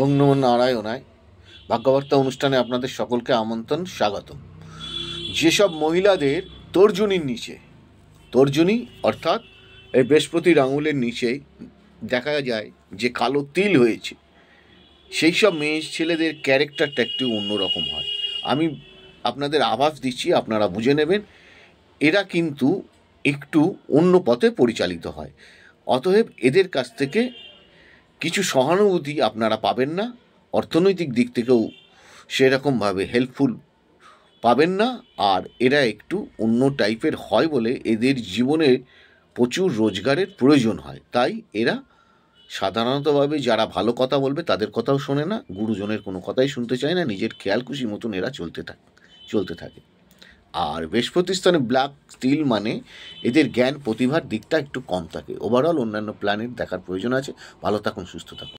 ওং নমো নারায়ণায়। ভাগ্যবার্তা অনুষ্ঠানে আপনাদের সকলকে আমন্ত্রণ, স্বাগতম। যেসব মহিলাদের তর্জনীর নিচে, তর্জনী অর্থাৎ এই বৃহস্পতির আঙুলের নিচে দেখা যায় যে কালো তিল হয়েছে, সেই সব মেয়ে ছেলেদের ক্যারেক্টারটা একটু অন্যরকম হয়। আমি আপনাদের আভাস দিচ্ছি, আপনারা বুঝে নেবেন। এরা কিন্তু একটু অন্য পথে পরিচালিত হয়। অতএব এদের কাছ থেকে কিছু সহানুভূতি আপনারা পাবেন না, অর্থনৈতিক দিক থেকেও সেরকমভাবে হেল্পফুল পাবেন না। আর এরা একটু অন্য টাইপের হয় বলে এদের জীবনে প্রচুর রোজগারের প্রয়োজন হয়। তাই এরা সাধারণতভাবে যারা ভালো কথা বলবে তাদের কথাও শোনে না, গুরুজনের কোনো কথাই শুনতে চায় না, নিজের খেয়াল খুশি মতন এরা চলতে থাকে। আর বৃহস্পতি স্থানে ব্ল্যাক স্টিল মানে এদের জ্ঞান প্রতিভার দিকটা একটু কম থাকে। ওভারঅল অন্যান্য প্ল্যানেট দেখার প্রয়োজন আছে। ভালো থাকুন, সুস্থ থাকুন।